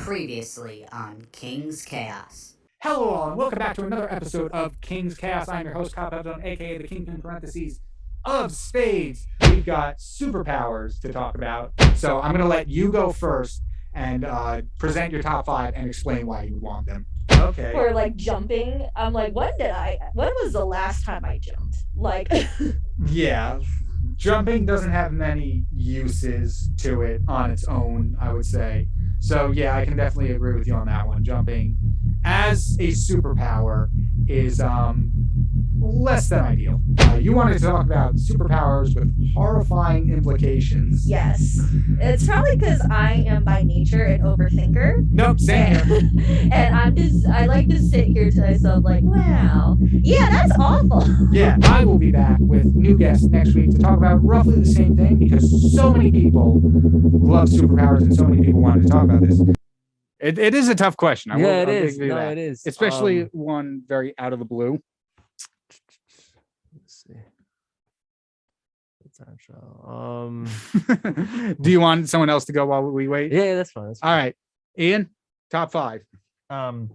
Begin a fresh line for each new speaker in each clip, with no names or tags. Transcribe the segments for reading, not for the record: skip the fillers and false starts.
Previously on King's Chaos.
Hello all, and welcome back to another episode of King's Chaos. I'm your host, Cop Evan, aka the Kyng-Pin parentheses of Spades. We've got superpowers to talk about, so I'm going to let you go first and present your top five and explain why you want them.
Okay. For like jumping, I'm like, when was the last time I jumped? Like,
yeah, jumping doesn't have many uses to it on its own, I would say. So yeah, I can definitely agree with you on that one. Jumping as a superpower is less than ideal. You wanted to talk about superpowers with horrifying implications.
Yes. It's probably because I am by nature an overthinker.
Nope, same here.
And I like to sit here to myself like, wow, yeah, that's awful.
Yeah, I will be back with new guests next week to talk about roughly the same thing because so many people love superpowers and so many people wanted to talk about this. It is a tough question.
It is.
Especially one very out of the blue.
Let's see.
Do you want someone else to go while we wait?
Yeah, that's fine.
All right, Ian, top five.
I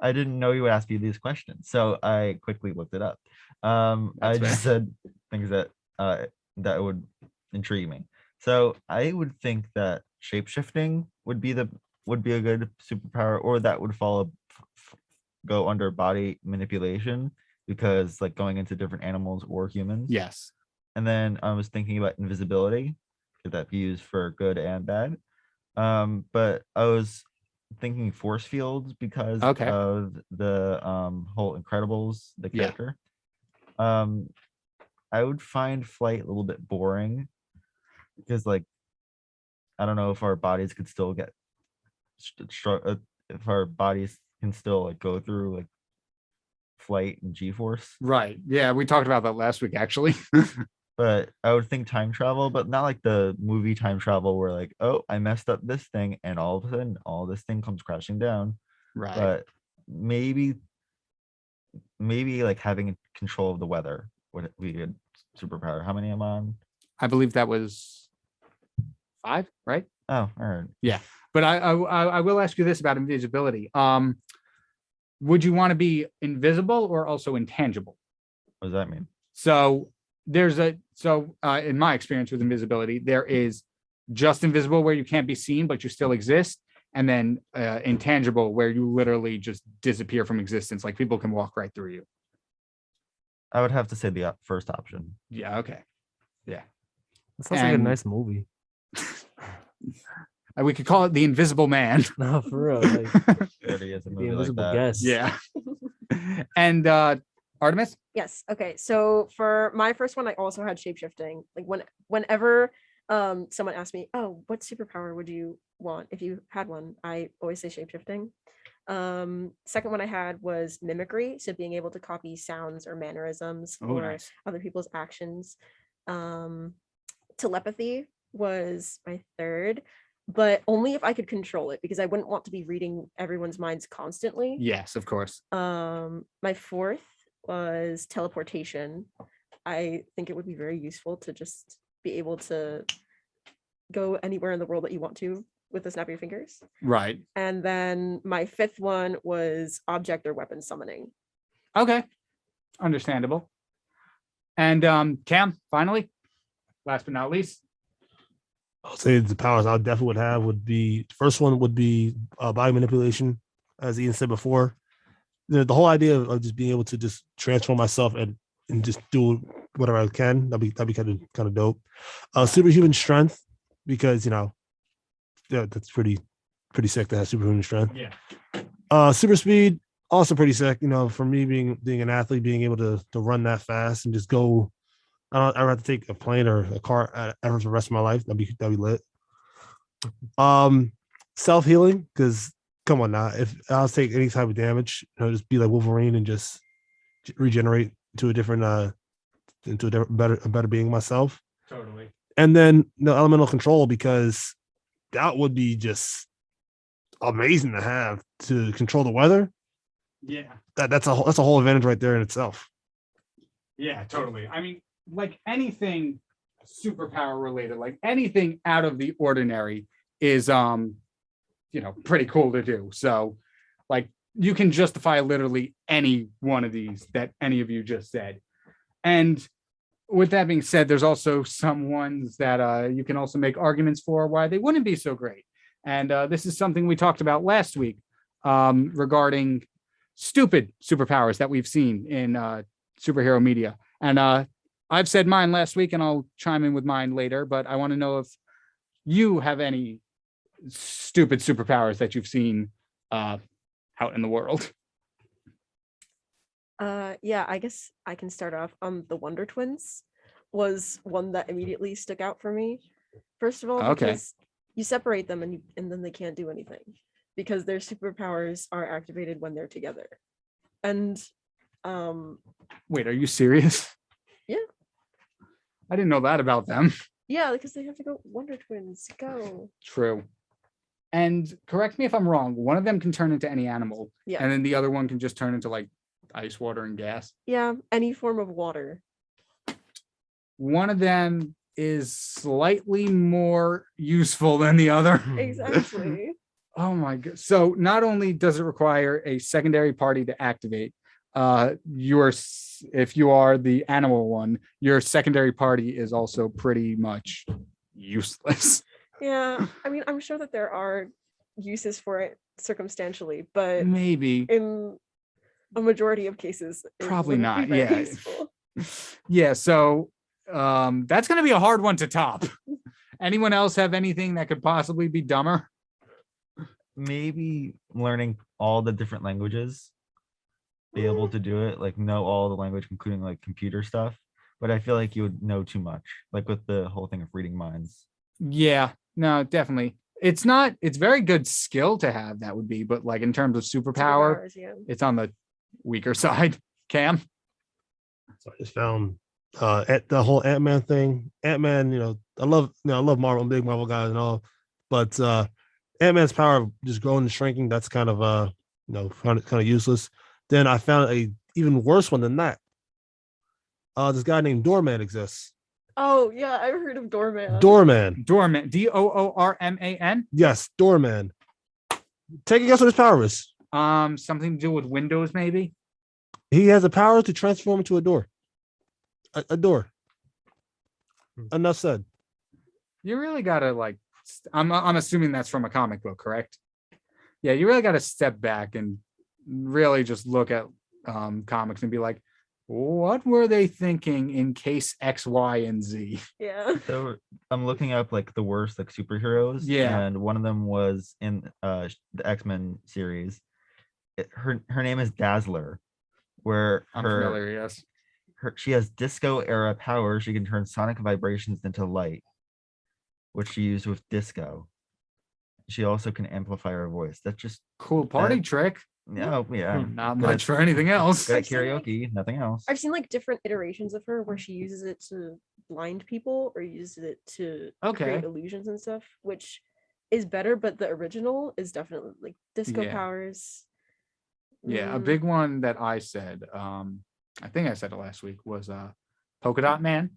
didn't know you would ask me these questions, so I quickly looked it up. I just said things that would intrigue me. So I would think that shapeshifting would be a good superpower, or that would go under body manipulation, because like going into different animals or humans.
Yes.
And then I was thinking about invisibility. Could that be used for good and bad? But I was thinking force fields because of the whole Incredibles, the character. I would find flight a little bit boring because, like, I don't know if our bodies could still get if our bodies can still like go through like flight and G-force.
Right. Yeah, we talked about that last week actually.
But I would think time travel, but not like the movie time travel where like, oh, I messed up this thing and all of a sudden all this thing comes crashing down.
Right.
But maybe like having control of the weather would be a superpower. How many am I on?
I believe that was 5, right?
Oh, all right.
Yeah. But I will ask you this about invisibility. Would you want to be invisible or also intangible?
What does that mean?
So in my experience with invisibility, there is just invisible where you can't be seen, but you still exist. And then intangible where you literally just disappear from existence. Like people can walk right through you.
I would have to say the first option.
Yeah. Okay. Yeah.
That sounds like a nice movie.
We could call it The Invisible Man.
No, for real. Like,
The
Invisible Guest.
Yeah. And Artemys?
Yes. Okay. So for my first one, I also had shapeshifting. Like whenever someone asked me, "Oh, what superpower would you want if you had one?" I always say shapeshifting. Second one I had was mimicry, so being able to copy sounds or mannerisms or other people's actions. Telepathy was my third, but only if I could control it, because I wouldn't want to be reading everyone's minds constantly.
Yes, of course.
My fourth was teleportation. I think it would be very useful to just be able to go anywhere in the world that you want to with the snap of your fingers.
Right.
And then my fifth one was object or weapon summoning.
Okay. Understandable. And Cam, finally, last but not least.
I'll say the powers I definitely would have would be, first one would be body manipulation, as Ian said before. The whole idea of just being able to just transform myself and just do whatever I can, that'd be kind of dope. Superhuman strength, because that's pretty sick to have superhuman strength.
Yeah.
Super speed, also pretty sick. For me being an athlete, being able to run that fast and just go. I'd have to take a plane or a car ever for the rest of my life. That'd be lit. Self-healing, because come on now, if I'll take any type of damage, just be like Wolverine and just regenerate to a better being myself.
Totally.
And then elemental control, because that would be just amazing to have, to control the weather.
Yeah.
That's a whole advantage right there in itself.
Yeah, totally. I mean, like anything superpower related, like anything out of the ordinary is pretty cool to do. So like you can justify literally any one of these that any of you just said. And with that being said, there's also some ones that you can also make arguments for why they wouldn't be so great. And this is something we talked about last week regarding stupid superpowers that we've seen in superhero media. And I've said mine last week, and I'll chime in with mine later, but I want to know if you have any stupid superpowers that you've seen out in the world.
Yeah, I guess I can start off. The Wonder Twins was one that immediately stuck out for me. First of all, because you separate them and then they can't do anything because their superpowers are activated when they're together. And
wait, are you serious?
Yeah.
I didn't know that about them.
Yeah, because they have to go Wonder Twins, go.
True. And correct me if I'm wrong, one of them can turn into any animal.
Yeah.
And then the other one can just turn into like ice, water, and gas.
Yeah, any form of water.
One of them is slightly more useful than the other.
Exactly.
Oh my god. So not only does it require a secondary party to activate, if you are the animal one, your secondary party is also pretty much useless.
Yeah, I mean, I'm sure that there are uses for it circumstantially, but
maybe
in a majority of cases,
probably not.
Yeah.
Useful. Yeah, so that's going to be a hard one to top. Anyone else have anything that could possibly be dumber?
Maybe learning all the different languages, be able to do it, like know all the language, including like computer stuff. But I feel like you would know too much, like with the whole thing of reading minds.
Yeah, no, definitely. It's very good skill to have, that would be, but like in terms of superpower,
yeah.
It's on the weaker side. Cam?
So I just found at the whole Ant-Man thing. Ant-Man, I love Marvel, I'm a big Marvel guy and all, but Ant-Man's power of just growing and shrinking, that's kind of kind of useless. Then I found a even worse one than that. This guy named Doorman exists.
Oh yeah, I've heard of Doorman.
Doorman.
Doorman.
Yes, Doorman. Take a guess what his power is.
Something to do with windows, maybe.
He has the power to transform into a door. A door. Enough said.
You really gotta like. I'm assuming that's from a comic book, correct? Yeah, you really gotta step back and really just look at comics and be like, what were they thinking in case X, Y, and Z?
Yeah.
So I'm looking up like the worst like superheroes.
Yeah.
And one of them was in the X-Men series. Her name is Dazzler, where
I'm familiar, yes.
She has disco era power. She can turn sonic vibrations into light, which she used with disco. She also can amplify her voice. That's just
cool party trick.
No, yeah.
Not much for anything else.
Good karaoke, nothing else.
I've seen like different iterations of her where she uses it to blind people or uses it to create illusions and stuff, which is better, but the original is definitely like disco powers.
Yeah, a big one that I said, I think I said it last week, was Polka Dot Man.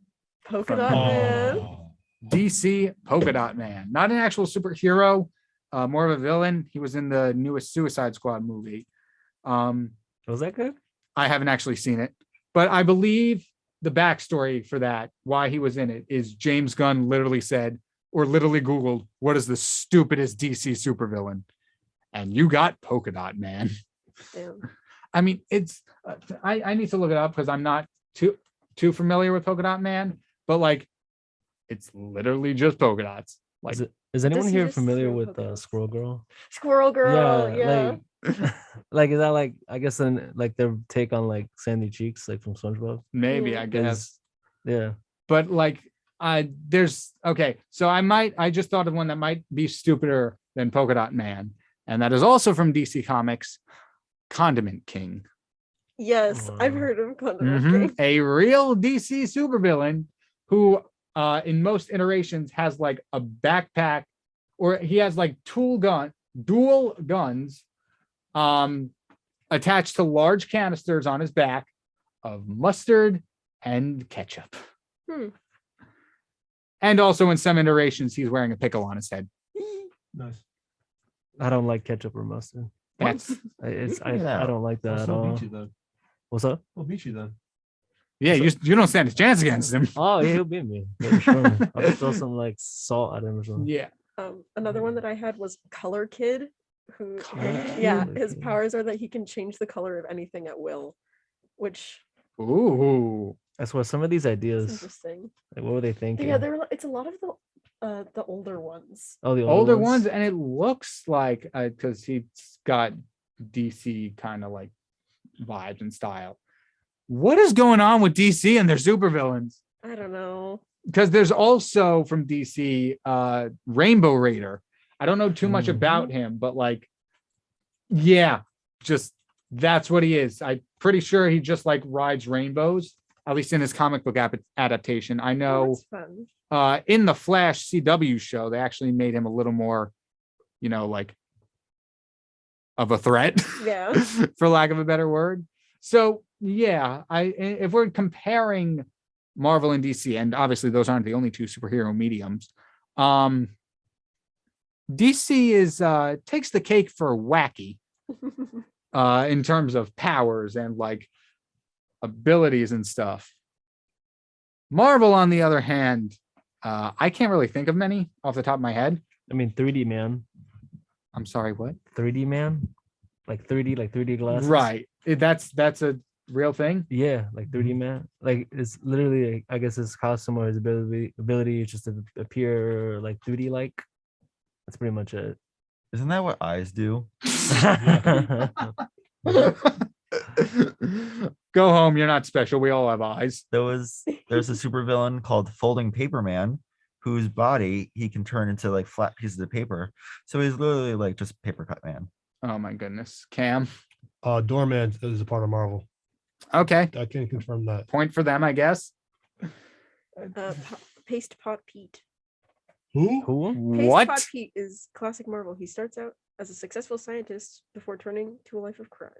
Polka Dot Man.
DC Polka Dot Man. Not an actual superhero, more of a villain. He was in the newest Suicide Squad movie.
Was that good?
I haven't actually seen it, but I believe the backstory for that, why he was in it, is James Gunn literally said, or literally Googled, what is the stupidest DC supervillain? And you got Polka Dot Man.
Damn.
I mean, it's I need to look it up because I'm not too familiar with Polka Dot Man, but like it's literally just polka dots. Like,
is anyone here familiar with Squirrel Girl?
Squirrel Girl, yeah.
Like is that like, I guess then like their take on like Sandy Cheeks, like from SpongeBob?
Maybe, I guess.
Yeah.
But like there's so I just thought of one that might be stupider than Polka Dot Man, and that is also from DC Comics, Condiment King.
Yes, I've heard of Condiment King.
A real DC supervillain who in most iterations has like a backpack, or he has like dual guns attached to large canisters on his back of mustard and ketchup. And also in some iterations, he's wearing a pickle on his head.
Nice.
I don't like ketchup or mustard.
That's
I don't like that at all.
beat you then.
What's up?
We'll beat you then.
yeah. You don't stand a chance against him.
Oh, yeah, he'll beat me. For sure. I'll just throw some like salt at him or something.
Yeah.
Another one that I had was Color Kid, who
Color
his
Kid.
powers are that he can change the color of anything at will, which
Ooh.
That's what some of these
is
ideas.
interesting.
Like, what were they thinking?
Yeah, it's a lot of the older ones.
Oh, the
Older ones, and it looks like because he's got DC kind of like vibes and style. What is going on with DC and their supervillains?
I don't know.
Because there's also from DC Rainbow Raider. I don't know too much about him, but like, yeah, just that's what he is. I'm pretty sure he just like rides rainbows, at least in his comic book adaptation. I
Oh,
know
that's fun.
in the Flash CW show, they actually made him a little more, like of a threat,
Yeah.
for lack of a better word. So yeah, if we're comparing Marvel and DC, and obviously those aren't the only two superhero mediums, DC is takes the cake for wacky in terms of powers and like abilities and stuff. Marvel, on the other hand, I can't really think of many off the top of my head.
I mean, 3D man.
I'm sorry, what?
3D man, like 3D glasses.
Right. That's a real thing.
Yeah, like 3D man. Like it's literally, I guess his costume or his ability is just to appear like 3D like. That's pretty much it.
Isn't that what eyes do?
Go home. You're not special. We all have eyes.
There's a supervillain called Folding Paper Man, whose body he can turn into like flat pieces of paper. So he's literally like just paper cut man.
Oh my goodness. Cam.
Doorman is a part of Marvel.
Okay.
I can confirm that.
Point for them, I guess.
Paste Pot Pete.
Who?
Who?
Paste
What?
Pot Pete is classic Marvel. He starts out as a successful scientist before turning to a life of crime.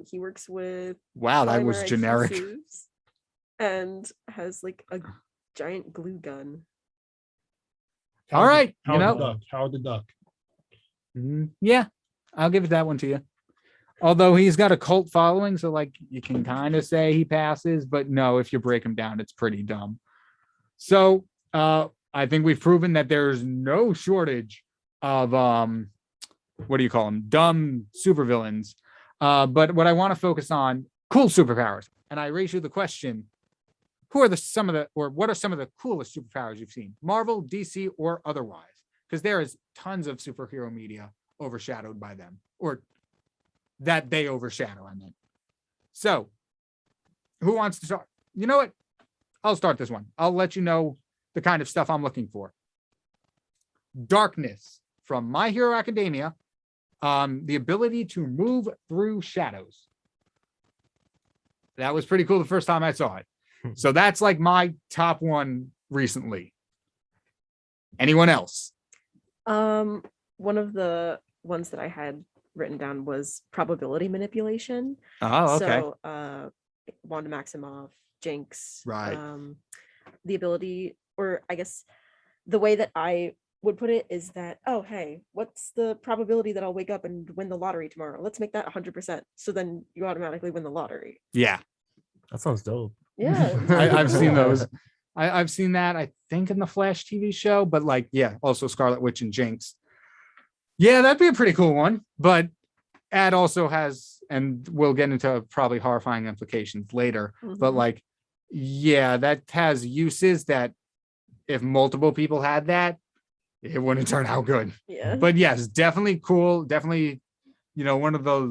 He works with
Wow, that was
polymer
generic.
adhesives and has like a giant glue gun.
All right.
Howard the Duck.
Yeah, I'll give it that one to you. Although he's got a cult following, so like you can kind of say he passes, but no, if you break him down, it's pretty dumb. So I think we've proven that there's no shortage of what do you call them? Dumb supervillains. But what I want to focus on, cool superpowers. And I raise you the question, what are some of the coolest superpowers you've seen? Marvel, DC, or otherwise? Because there is tons of superhero media overshadowed by them, or that they overshadow, I meant. So, who wants to start? You know what? I'll start this one. I'll let you know the kind of stuff I'm looking for. Darkness from My Hero Academia. The ability to move through shadows. That was pretty cool the first time I saw it. So that's like my top one recently. Anyone else?
One of the ones that I had written down was probability manipulation.
Oh, okay.
So Wanda Maximoff, Jinx,
Right.
The ability, or I guess the way that I would put it is that, oh, hey, what's the probability that I'll wake up and win the lottery tomorrow? Let's make that 100%. So then you automatically win the lottery.
Yeah.
That sounds dope.
Yeah.
I've seen those. I've seen that, I think, in the Flash TV show, but like, yeah, also Scarlet Witch and Jinx. Yeah, that'd be a pretty cool one. But Ad also has, and we'll get into probably horrifying implications later, but like, yeah, that has uses that if multiple people had that, it wouldn't turn out good.
Yeah.
But yes, definitely cool. Definitely, one of the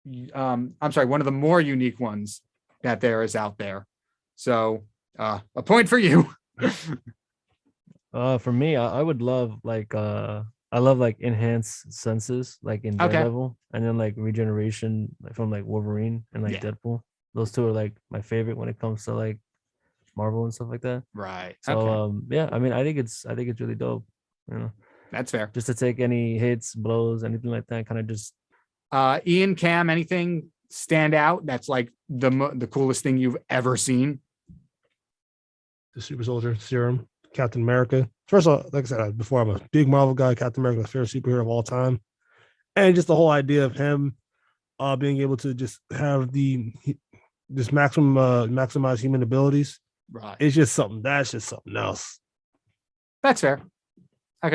one of the more unique ones that there is out there. So a point for you.
For me, I would love like I love like enhanced senses like in Daredevil, and then like regeneration from like Wolverine and like Deadpool. Those two are like my favorite when it comes to like Marvel and stuff like that.
Right.
So yeah, I mean, I think it's really dope.
That's fair.
Just to take any hits, blows, anything like that, kind of just.
Ian, Cam, anything stand out that's like the coolest thing you've ever seen?
The Super Soldier Serum, Captain America, first of all, like I said before, I'm a big Marvel guy. Captain America, my favorite superhero of all time, and just the whole idea of him being able to just have this maximize human abilities.
Right.
It's just something. That's just something else.
That's fair. I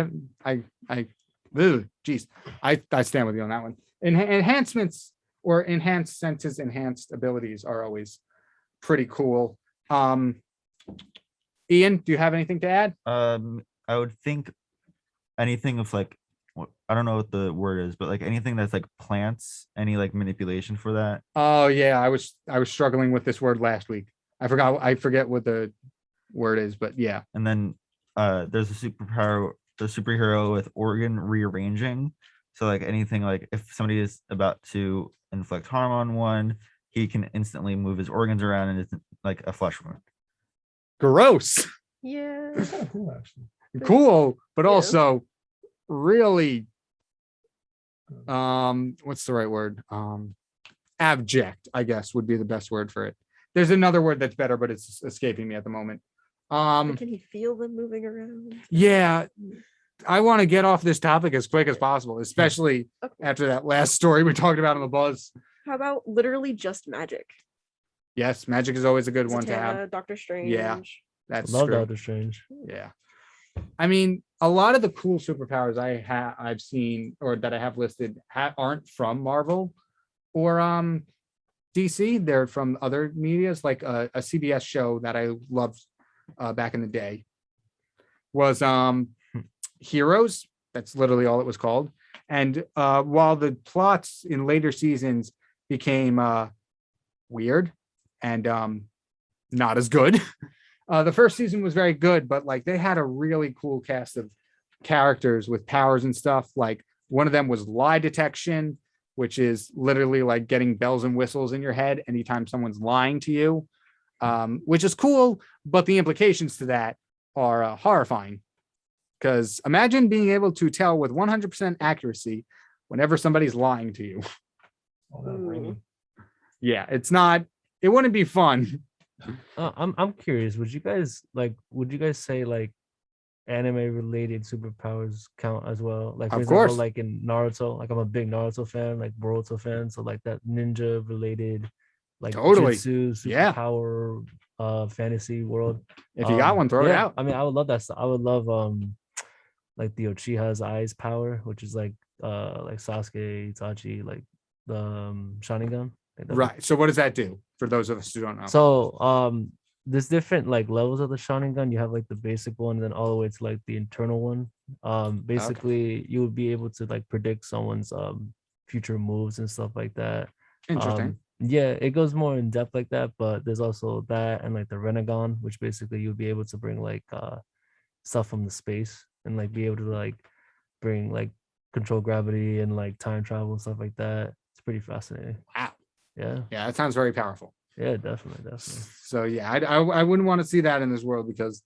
stand with you on that one. Enhancements or enhanced senses, enhanced abilities are always pretty cool. Ian, do you have anything to add?
I would think anything of like, I don't know what the word is, but like anything that's like plants, any like manipulation for that.
Oh yeah, I was struggling with this word last week. I forget what the word is, but yeah.
And then there's a superhero with organ rearranging. So like anything, like if somebody is about to inflict harm on one, he can instantly move his organs around, and it's like a flesh wound.
Gross.
Yeah.
Cool, actually.
Cool, but
Yeah.
also really what's the right word? Abject, I guess, would be the best word for it. There's another word that's better, but it's escaping me at the moment.
But can he feel them moving around?
Yeah, I want to get off this topic as quick as possible, especially
Okay.
after that last story we talked about on the buzz.
How about literally just magic?
Yes, magic is always a good one to have.
Zatanna, Doctor Strange.
Yeah. That's
Love
true.
Doctor Strange.
Yeah. I mean, a lot of the cool superpowers I've seen or that I have listed aren't from Marvel or DC. They're from other medias, like a CBS show that I loved back in the day was Heroes. That's literally all it was called. And while the plots in later seasons became weird and not as good, the first season was very good, but like they had a really cool cast of characters with powers and stuff. Like one of them was lie detection, which is literally like getting bells and whistles in your head anytime someone's lying to you, which is cool, but the implications to that are horrifying. Because imagine being able to tell with 100% accuracy whenever somebody's lying to you. Yeah, it wouldn't be fun.
I'm curious. Would you guys say like anime related superpowers count as well? Like for
Of
example,
course.
like in Naruto, like I'm a big Naruto fan, like Boruto fan. So like that ninja related, like
Totally.
jutsu,
Yeah.
superpower, fantasy world.
If you got one, throw it
yeah,
out.
I mean, I would love that stuff. I would love like the Uchiha's eyes power, which is like Sasuke, Itachi, like the Sharingan. Like that.
Right. So what does that do for those of us who don't know?
So there's different like levels of the Sharingan. You have like the basic one, and then all the way to like the internal one. Basically you would be able to like predict someone's future moves and stuff like that.
Interesting.
Yeah, it goes more in depth like that, but there's also that and like the Renegon, which basically you'll be able to bring like stuff from the space and like be able to like bring like control gravity and like time travel and stuff like that. It's pretty fascinating.
Wow.
Yeah.
Yeah, that sounds very powerful.
Yeah, definitely.
So yeah, I wouldn't want to see that in this world because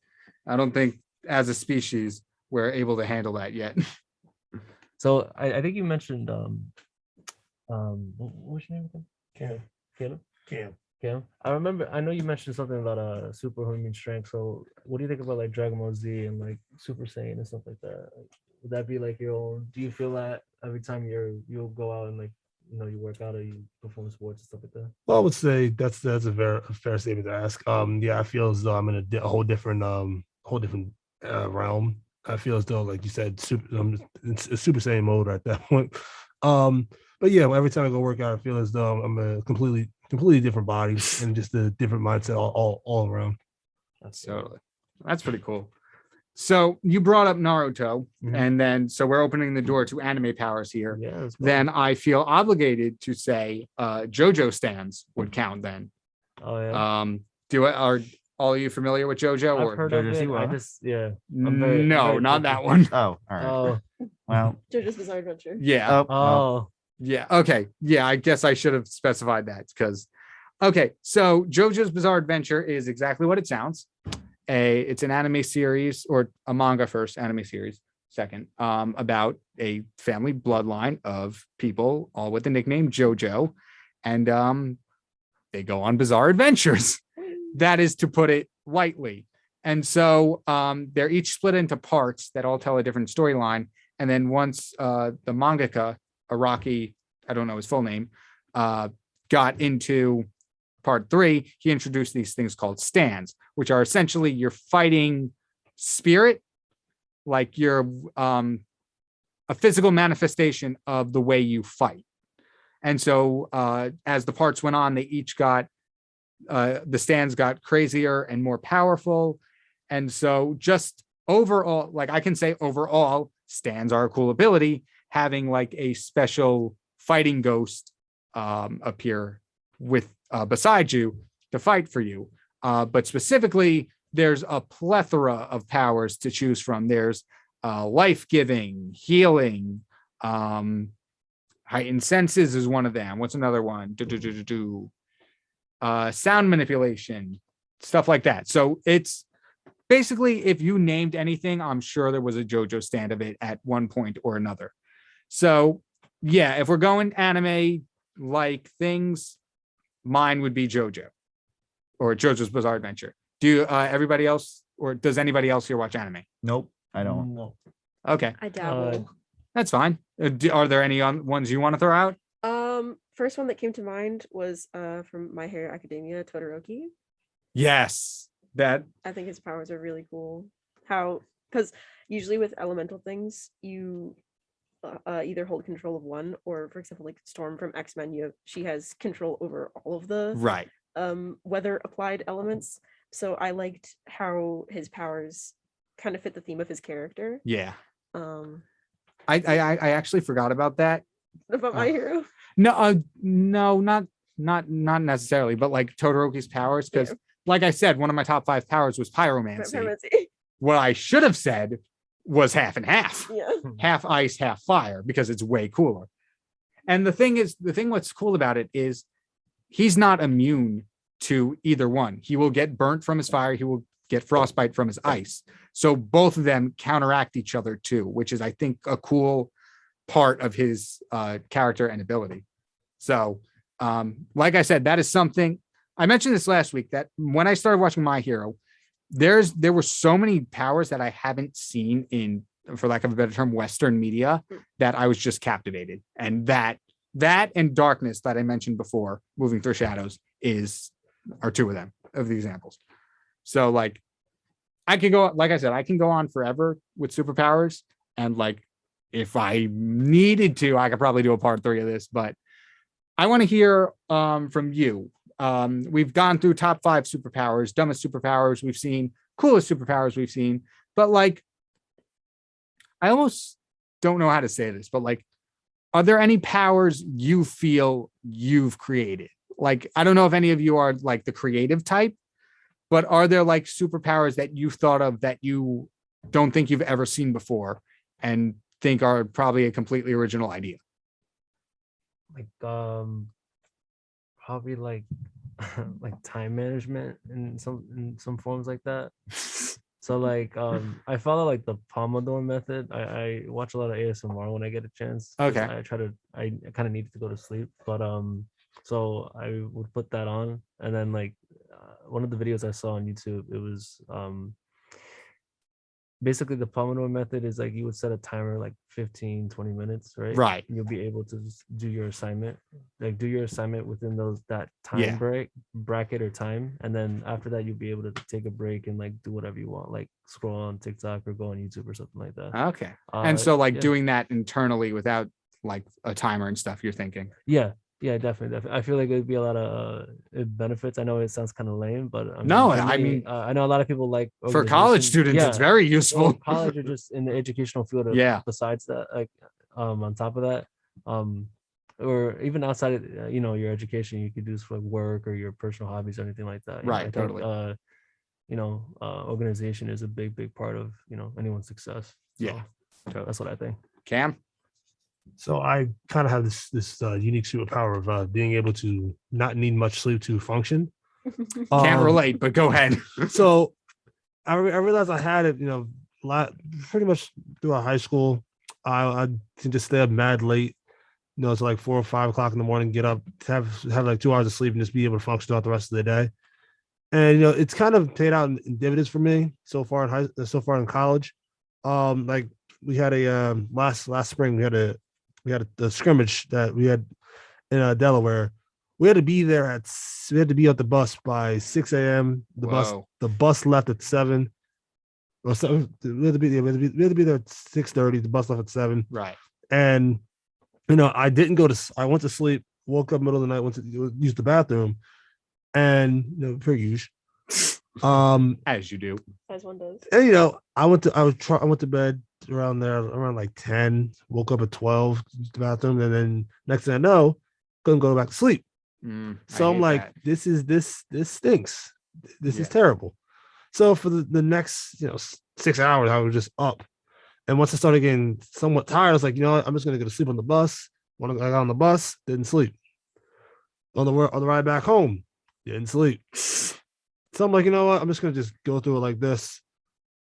I don't think as a species we're able to handle that yet.
So I think you mentioned what was your name again? Cam. I know you mentioned something about superhuman strength. So what do you think about like Dragon Ball Z and like Super Saiyan and stuff like that? Like, would that be like your own? Do you feel that every time you'll go out and like you work out or you perform sports and stuff like that?
Well, I would say that's a fair statement to ask. Yeah, I feel as though I'm in a whole different realm. I feel as though, like you said, it's a Super Saiyan mode at that point. But yeah, every time I go work out, I feel as though I'm a completely different body and just a different mindset all around.
That's pretty cool. So you brought up Naruto, and then so we're opening the door to anime powers here.
Yeah.
Then I feel obligated to say Jojo stands would count then.
Oh yeah.
Are all of you familiar with Jojo?
I've heard of
Jojo
it.
Siwa?
I just
No, not that one.
Oh, all right.
Oh.
Well,
JoJo's Bizarre Adventure.
Yeah.
Oh.
Yeah. Okay. Yeah. I guess I should have specified that because. Okay. So JoJo's Bizarre Adventure is exactly what it sounds. It's an anime series or a manga first, anime series second, about a family bloodline of people all with the nickname JoJo, and they go on bizarre adventures. That is to put it lightly. And so they're each split into parts that all tell a different storyline. And then once the mangaka, Araki, I don't know his full name, got into part 3, he introduced these things called stands, which are essentially your fighting spirit, like you're a physical manifestation of the way you fight. And so as the parts went on, they each got, the stands got crazier and more powerful. And so just overall, like I can say overall, stands are a cool ability, having like a special fighting ghost appear with beside you to fight for you. But specifically, there's a plethora of powers to choose from. There's life-giving, healing, heightened senses is one of them. What's another one? Sound manipulation, stuff like that. So it's basically, if you named anything, I'm sure there was a JoJo stand of it at one point or another. So yeah, if we're going anime like things, mine would be JoJo or JoJo's Bizarre Adventure. Do everybody else, or does anybody else here watch anime?
Nope, I don't.
No.
Okay,
I dabble.
that's fine. Are there any ones you want to throw out?
First one that came to mind was from My Hero Academia, Todoroki.
Yes, that
I think his powers are really cool. How, because usually with elemental things, you either hold control of one, or for example, like Storm from X-Men, she has control over all of the
right.
weather applied elements. So I liked how his powers kind of fit the theme of his character.
Yeah.
I
I actually forgot about that.
about My Hero.
No, no, not necessarily, but like Todoroki's powers, because like I said, one of my top 5 powers was pyromancy. What I should have said was half and half.
Yeah.
Half ice, half fire, because it's way cooler. And the thing what's cool about it is he's not immune to either one. He will get burnt from his fire. He will get frostbite from his ice. So both of them counteract each other too, which is, I think, a cool part of his character and ability. So like I said, that is something I mentioned this last week, that when I started watching My Hero, there were so many powers that I haven't seen in, for lack of a better term, Western media, that I was just captivated. And that and darkness that I mentioned before, moving through shadows, are 2 of them, of the examples. So like I could go, like I said, I can go on forever with superpowers, and like if I needed to, I could probably do a part 3 of this, but I want to hear from you. We've gone through top 5 superpowers, dumbest superpowers we've seen, coolest superpowers we've seen, but like I almost don't know how to say this, but like, are there any powers you feel you've created? Like, I don't know if any of you are like the creative type, but are there like superpowers that you've thought of that you don't think you've ever seen before and think are probably a completely original idea?
Like probably like like time management in some forms like that. So like I follow like the Pomodoro method. I watch a lot of ASMR when I get a chance.
Okay.
I kind of needed to go to sleep, but so I would put that on, and then like one of the videos I saw on YouTube, it was basically the Pomodoro method is like you would set a timer like 15-20 minutes, right?
Right.
And you'll be able to just do your assignment, like do your assignment within that time bracket or time, and then after that you'll be able to take a break and like do whatever you want, like scroll on TikTok or go on YouTube or something like that.
Okay. And so like doing that internally without like a timer and stuff, you're thinking?
Yeah, definitely. I feel like it'd be a lot of benefits. I know it sounds kind of lame, but I
mean,
I know a lot of people like
for college students, it's very useful.
Well, college or just in the educational field. Besides that, like on top of that, or even outside of your education, you could do this for like work or your personal hobbies or anything like that.
Right. Totally.
Organization is a big part of anyone's success. So,
yeah. Totally.
That's what I think.
Cam?
So I kind of have this unique superpower of being able to not need much sleep to function.
Can't relate, but go ahead.
So I realized I had it, pretty much throughout high school. I can just stay up mad late, it's like 4 or 5 o'clock in the morning, get up, have like 2 hours of sleep, and just be able to function throughout the rest of the day. and it's kind of paid out in dividends for me so far in college. Like we had a last spring we had a scrimmage that we had in Delaware. We had to be at the bus by 6 a.m. The bus left at 7. Or so we had to be there at 6:30. The bus left at 7.
Right.
And I didn't go to. I went to sleep. Woke up middle of the night. Went to use the bathroom, and per usual.
As you do.
As one does.
And I went to bed around like 10. Woke up at 12. Used the bathroom, and then next thing I know, couldn't go back to sleep. So I'm like, this stinks. This is terrible. So for the next 6 hours, I was just up. And once I started getting somewhat tired, I was like, what? I'm just gonna go to sleep on the bus. When I got on the bus, didn't sleep. On the ride back home, didn't sleep. So I'm like, you know what? I'm just gonna just go through it like this.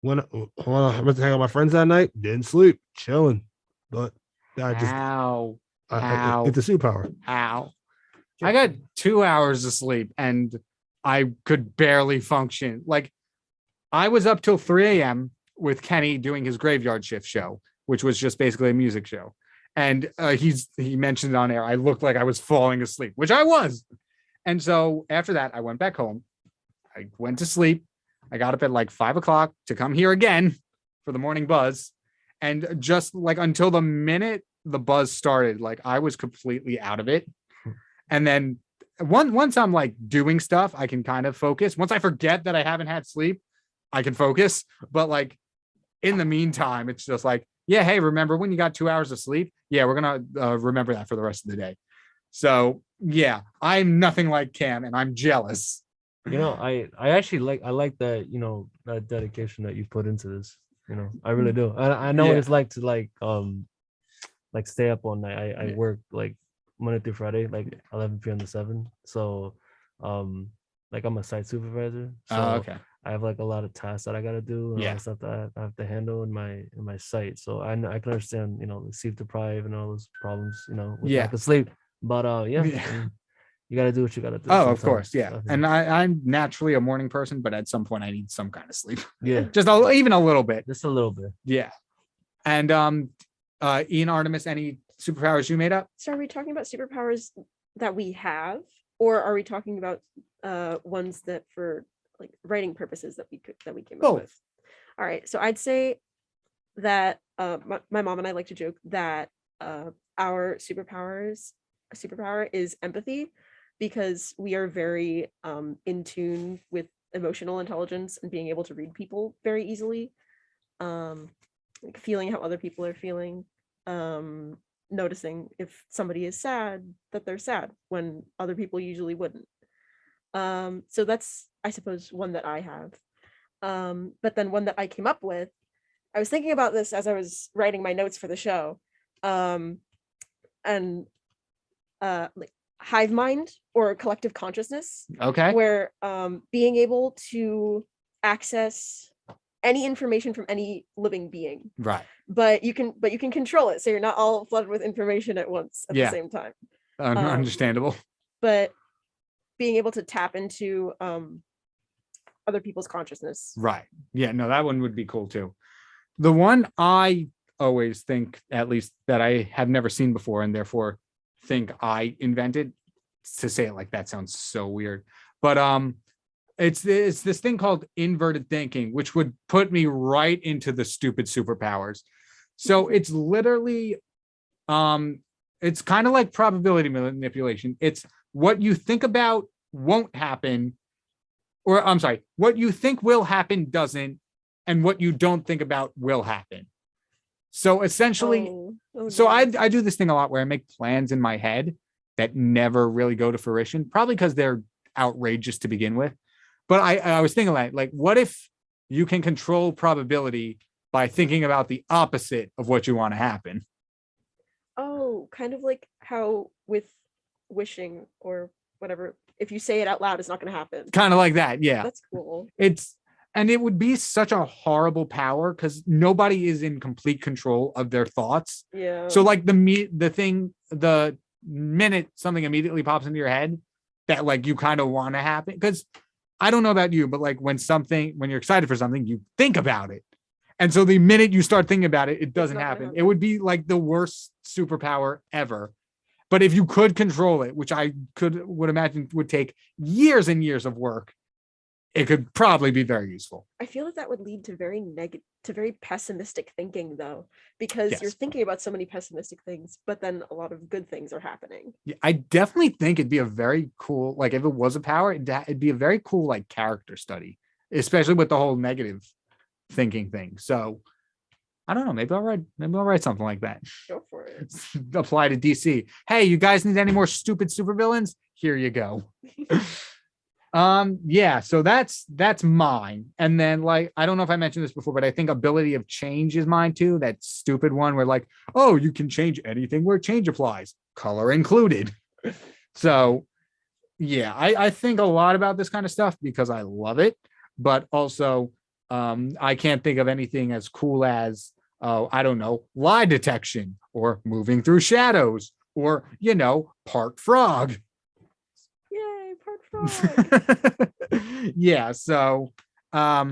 When I went to hang out with my friends that night, didn't sleep, chilling. But I just it's a superpower.
Ow. I got 2 hours of sleep and I could barely function. Like I was up till 3 a.m. with Kenny doing his graveyard shift show, which was just basically a music show. And he mentioned it on air. I looked like I was falling asleep, which I was. And so after that, I went back home. I went to sleep. I got up at like 5 o'clock to come here again for the morning buzz. And just like until the minute the buzz started, like I was completely out of it. And then once I'm like doing stuff, I can kind of focus. Once I forget that I haven't had sleep, I can focus. But like in the meantime, it's just like, yeah, hey, remember when you got 2 hours of sleep? Yeah, we're going to remember that for the rest of the day. So yeah, I'm nothing like Cam and I'm jealous.
I actually like that, that dedication that you put into this. I really do. I know what it's like to like stay up all night. I work like Monday through Friday, like 11 p.m. to 7. So like I'm a site supervisor. So
okay.
I have like a lot of tasks that I gotta do and all the stuff that I have to handle in my site. So I can understand, sleep deprived and all those problems, with lack of sleep. But you gotta do what you gotta do.
Oh, of course, yeah. And I'm naturally a morning person, but at some point I need some kind of sleep.
Yeah,
just even a little bit.
Just a little bit.
Yeah. And Ian, Artemys, any superpowers you made up?
So are we talking about superpowers that we have, or are we talking about ones that for like writing purposes that we came up with? All right. So I'd say that my mom and I like to joke that our superpower is empathy, because we are very in tune with emotional intelligence and being able to read people very easily, like feeling how other people are feeling, noticing if somebody is sad that they're sad when other people usually wouldn't. So that's, I suppose, one that I have. But then one that I came up with, I was thinking about this as I was writing my notes for the show, and like hive mind or collective consciousness.
Okay.
Where being able to access any information from any living being.
Right.
But you can control it, so you're not all flooded with information at once at the same time.
Understandable.
But being able to tap into other people's consciousness.
Right. Yeah, no, that one would be cool too. The one I always think, at least that I have never seen before and therefore think I invented, to say it like that sounds so weird, but it's this thing called inverted thinking, which would put me right into the stupid superpowers. So it's literally it's kind of like probability manipulation. It's what you think about won't happen, or I'm sorry, what you think will happen doesn't, and what you don't think about will happen. So essentially, I do this thing a lot where I make plans in my head that never really go to fruition, probably because they're outrageous to begin with. But I was thinking like, what if you can control probability by thinking about the opposite of what you want to happen?
Oh, kind of like how with wishing or whatever, if you say it out loud, it's not going to happen. Kind
of like that, yeah.
That's cool.
And it would be such a horrible power because nobody is in complete control of their thoughts.
Yeah.
So like the minute something immediately pops into your head that like you kind of want to happen, because I don't know about you, but like when you're excited for something, you think about it. And so the minute you start thinking about it, it doesn't happen. It would be like the worst superpower ever. But if you could control it, which I would imagine would take years and years of work, it could probably be very useful.
I feel like that would lead to very pessimistic thinking, though, because you're thinking about so many pessimistic things, but then a lot of good things are happening.
Yeah, I definitely think it'd be a very cool, like if it was a power, it'd be a very cool like character study, especially with the whole negative thinking thing. So I don't know. Maybe I'll write something like that.
Go for it.
Apply to DC. Hey, you guys need any more stupid supervillains? Here you go. Yeah, so that's mine. And then like I don't know if I mentioned this before, but I think ability of change is mine too. That stupid one where like, oh, you can change anything where change applies, color included. So yeah, I think a lot about this kind of stuff because I love it, but also I can't think of anything as cool as I don't know, lie detection or moving through shadows or part frog.
Yay, part frog.
Yeah, so I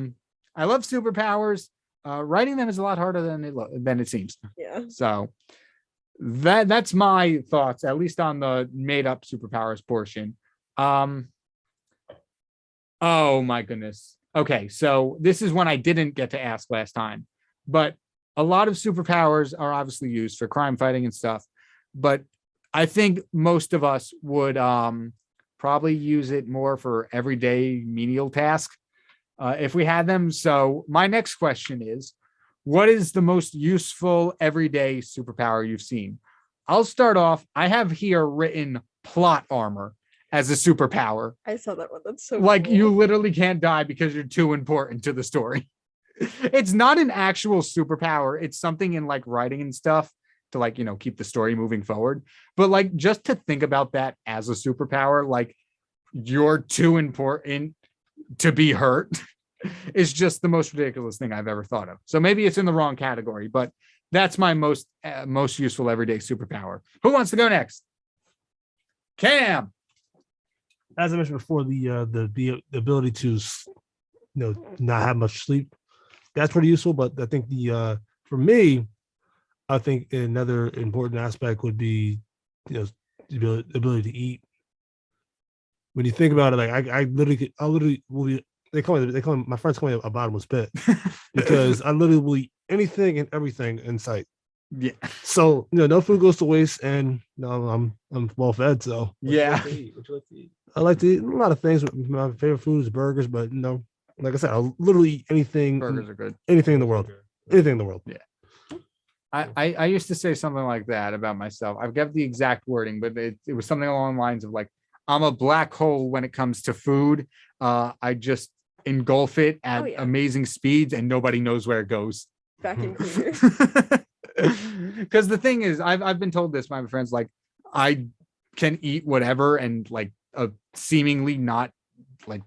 love superpowers. Writing them is a lot harder than it seems.
Yeah.
So that's my thoughts, at least on the made up superpowers portion. Oh my goodness. Okay, so this is one I didn't get to ask last time, but a lot of superpowers are obviously used for crime fighting and stuff, but I think most of us would probably use it more for everyday menial tasks if we had them. So my next question is, what is the most useful everyday superpower you've seen? I'll start off. I have here written plot armor as a superpower.
I saw that one. That's so
like
cool.
you literally can't die because you're too important to the story. It's not an actual superpower. It's something in like writing and stuff to like, keep the story moving forward. But like just to think about that as a superpower, like you're too important to be hurt is just the most ridiculous thing I've ever thought of. So maybe it's in the wrong category, but that's my most useful everyday superpower. Who wants to go next? Cam.
As I mentioned before, the ability to not have much sleep, that's pretty useful. But I think for me, I think another important aspect would be the ability to eat. When you think about it, like I literally will be, they call me my friends call me a bottomless pit because I literally will eat anything and everything in sight.
Yeah.
So no food goes to waste, and I'm well fed. So
yeah.
What you like to eat? I like to eat a lot of things. My favorite food is burgers, but like I said, I'll literally eat anything.
Burgers are good.
Anything in the world. Anything in the world.
Yeah. I used to say something like that about myself. I've got the exact wording, but it was something along the lines of like, I'm a black hole when it comes to food. I just engulf it at amazing speeds and nobody knows where it goes.
Vacuum cleaner.
Because the thing is, I've been told this by my friends, like I can eat whatever and like seemingly not like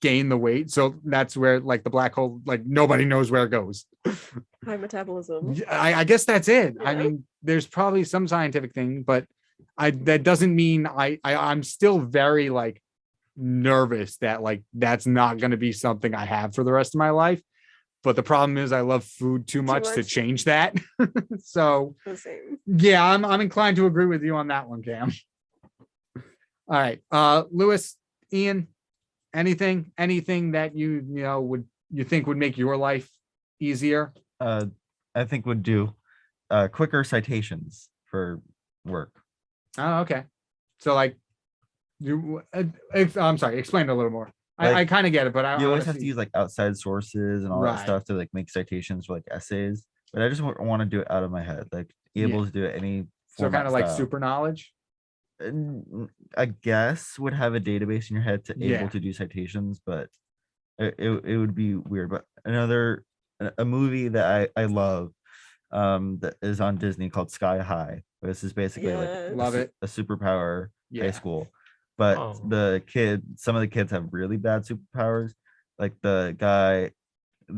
gain the weight. So that's where like the black hole, like nobody knows where it goes.
High metabolism.
I guess that's it.
Yeah.
I mean, there's probably some scientific thing, but that doesn't mean I'm still very like nervous that like that's not going to be something I have for the rest of my life. But the problem is I love food too much to change that. So yeah, I'm inclined to agree with you on that one, Cam. All right. Lewis, Ian, anything that you think would make your life easier?
I think would do quicker citations for work.
Oh, okay. So like I'm sorry, explain it a little more.
Like,
I kind of get it, but
you always have to use like outside sources and all that stuff to like make citations for like essays. But I just want to do it out of my head, like be able to do it any.
So kind of like super knowledge.
I guess would have a database in your head to able to do citations, but it would be weird. But a movie that I love that is on Disney called Sky High. This is basically like
love it,
a superpower high school. But some of the kids have really bad superpowers. Like the guy,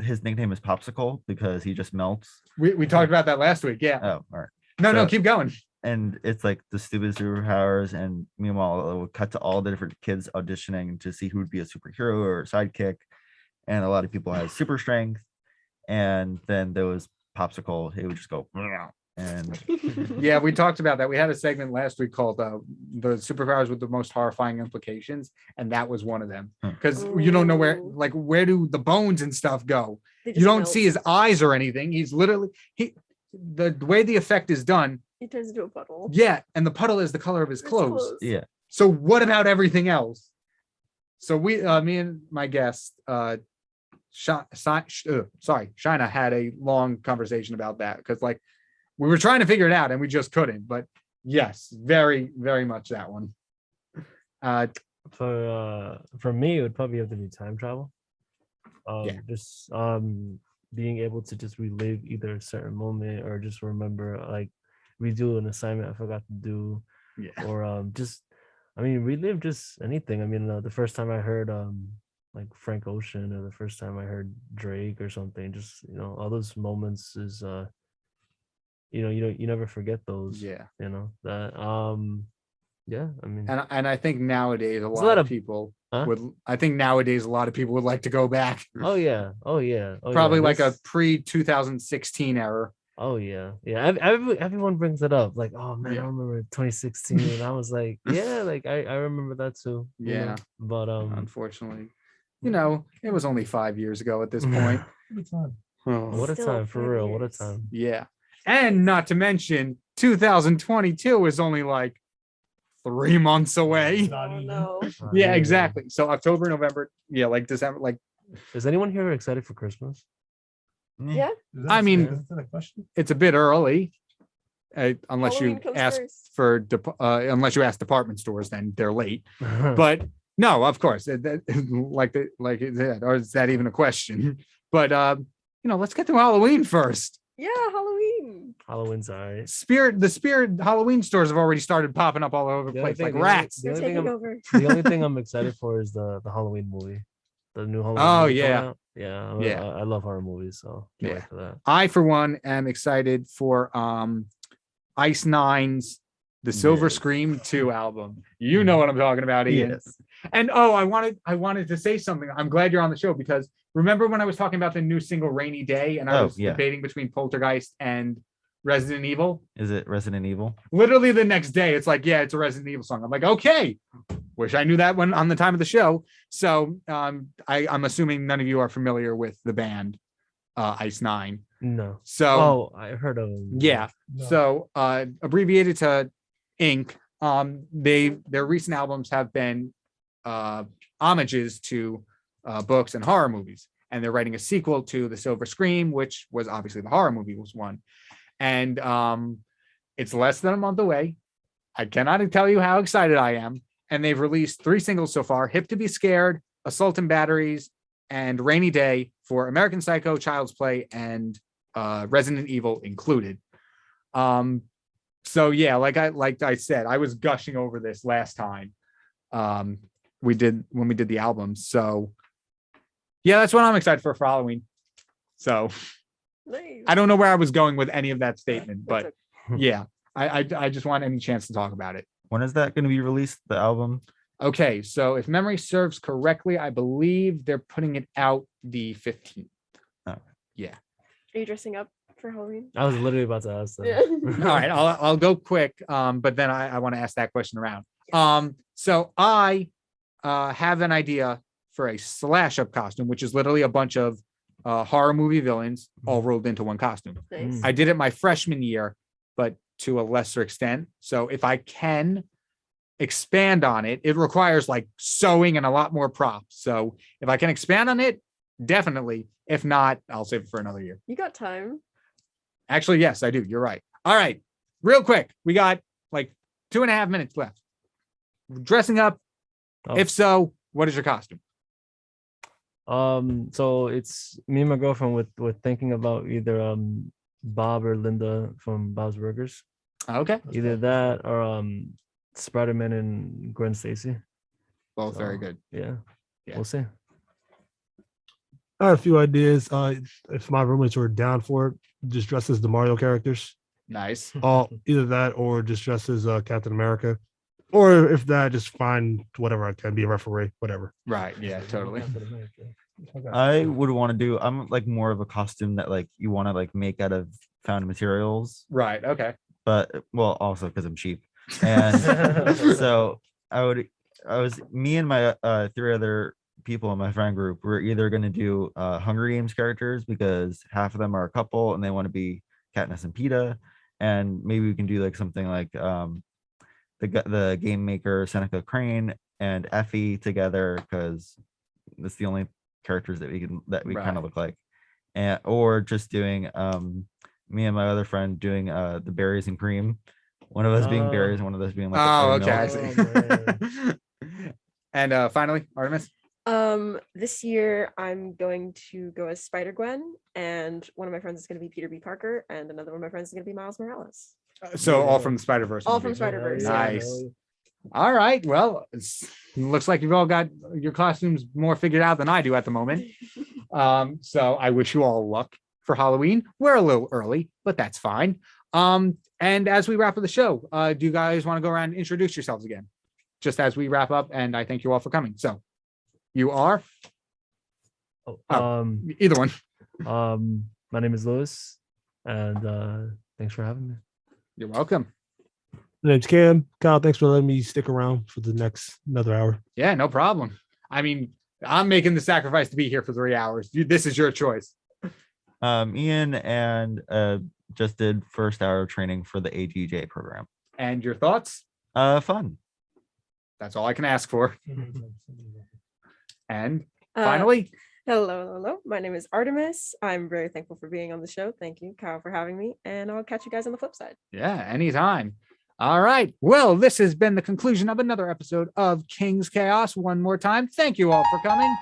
his nickname is Popsicle because he just melts.
We talked about that last week. Yeah.
Oh, all right.
No, keep going.
and it's like the stupid superpowers, and meanwhile it would cut to all the different kids auditioning to see who would be a superhero or a sidekick, and a lot of people had super strength, and then there was Popsicle. It would just go and
Yeah, we talked about that. We had a segment last week called the superpowers with the most horrifying implications, and that was one of them. Because you don't know where do the bones and stuff go.
They
You
just
don't
melt.
see his eyes or anything. He's literally the way the effect is done.
He turns into a puddle.
Yeah, and the puddle is the color of his
It's
clothes.
yeah.
So what about everything else? So me and my guest, Shina had a long conversation about that because like we were trying to figure it out and we just couldn't. But yes, very, very much that one.
For me, it would probably have to be time travel.
Yeah.
Just being able to just relive either a certain moment or just remember like redo an assignment I forgot to do, or just relive just anything. I mean, the first time I heard like Frank Ocean, or the first time I heard Drake or something, just all those moments is you never forget those.
Yeah.
That yeah, I mean,
And I think nowadays a
a
lot
lot
of
of-
people
Huh?
I think nowadays a lot of people would like to go back.
oh yeah,
Probably like a
this-
pre-2016 era.
Oh yeah. Everyone brings it up. Like, oh man,
Yeah.
I remember 2016, and I was like, yeah, like I remember that too.
Yeah.
But
Unfortunately, it was only 5 years ago at this point.
what a
Still
time for
5
real. What a
years.
time.
Yeah. And not to mention 2022 is only like 3 months away.
Oh no.
Yeah, exactly. So October, November, like December, like
Is anyone here excited for Christmas?
Yeah.
I mean,
is that a question?
it's a bit early. Unless
Halloween
you
comes
ask
first.
unless you ask department stores, then they're late. But no, of course, or is that even a question? But let's get through Halloween first.
Yeah, Halloween.
Halloween's all right.
The spirit Halloween stores have already started popping up all over the
The only
place like
thing-
rats.
They're
only thing
taking
I'm-
over.
The only thing I'm excited for is the Halloween movie. The new Halloween
Oh,
movie coming
yeah.
out. Yeah.
Yeah.
I love horror movies, so can't
Yeah.
wait for that.
I, for one, am excited for Ice Nine's The Silver
Yes.
Scream 2 album. You know what I'm talking about, Ian.
Yes.
And I wanted to say something. I'm glad you're on the show because remember when I was talking about the new single Rainy Day and I was debating between Poltergeist and Resident Evil?
Is it Resident Evil?
Literally the next day, it's like, yeah, it's a Resident Evil song. I'm like, okay, wish I knew that one on the time of the show. So I'm assuming none of you are familiar with the band Ice Nine.
No.
So
Oh, I heard of them.
yeah. So abbreviated to Inc. Their recent albums have been homages to books and horror movies, and they're writing a sequel to The Silver Scream, which was obviously the horror movie was one. And it's less than a month away. I cannot tell you how excited I am. And they've released 3 singles so far: Hip to Be Scared, Assault and Batteries, and Rainy Day for American Psycho, Child's Play, and Resident Evil included. So yeah, like I said, I was gushing over this last time when we did the album. So yeah, that's what I'm excited for Halloween. So
Nice.
I don't know where I was going with any of that statement, but
That's
yeah, I just want any chance to talk about it.
When is that going to be released? The album?
Okay, so if memory serves correctly, I believe they're putting it out the 15th.
Are you dressing up for Halloween?
I was literally about to ask that.
Yeah.
All right, I'll go quick, but then I want to ask that question around. So I have an idea for a slash up costume, which is literally a bunch of horror movie villains all rolled into one costume.
Nice.
I did it my freshman year, but to a lesser extent. So if I can expand on it, it requires like sewing and a lot more props. So if I can expand on it, definitely. If not, I'll save it for another year.
You got time.
Actually, yes, I do. You're right. All right. Real quick. We got like 2.5 minutes left. Dressing up.
Oh.
If so, what is your costume?
So it's me and my girlfriend with thinking about either Bob or Linda from Bob's Burgers.
Okay.
Either that or Spider-Man and Gwen Stacy.
Both very
So,
good.
Yeah.
Yeah.
We'll see.
I had a few ideas. If my roommates were down for it, just dress as the Mario characters.
Nice.
Either that or just dress as Captain America. Or if that, just find whatever I can, be a referee, whatever.
Right. Yeah, totally.
I would want to do. I'm like more of a costume that like you want to like make out of found materials,
Right. Okay.
but well, also because I'm cheap, and so me and my three other people in my friend group were either going to do Hunger Games characters because half of them are a couple and they want to be Katniss and Peeta, and maybe we can do like something like the game maker Seneca Crane and Effie together because that's the only characters that we kind of look like, and or just doing me and my other friend doing the berries and cream, one of us being berries and one of us being like
okay, I see. And finally, Artemis.
This year I'm going to go as Spider-Gwen, and one of my friends is going to be Peter B. Parker, and another one of my friends is going to be Miles Morales.
So all from the Spider-Verse.
All from Spider-Verse.
Nice. All right. Well, looks like you've all got your costumes more figured out than I do at the moment. So I wish you all luck for Halloween. We're a little early, but that's fine. And as we wrap up the show, do you guys want to go around and introduce yourselves again? Just as we wrap up, and I thank you all for coming. So you are? Either one.
My name is Louis, and thanks for having me.
You're welcome.
My name's Cam. Kyle, thanks for letting me stick around for the next another hour.
Yeah, no problem. I mean, I'm making the sacrifice to be here for 3 hours. This is your choice.
Ian and just did first hour of training for the AGJ program.
And your thoughts?
Fun.
That's all I can ask for. And finally,
hello. My name is Artemis. I'm very thankful for being on the show. Thank you, Kyle, for having me. And I'll catch you guys on the flip side.
Yeah, anytime. All right. Well, this has been the conclusion of another episode of King's Chaos. One more time, thank you all for coming.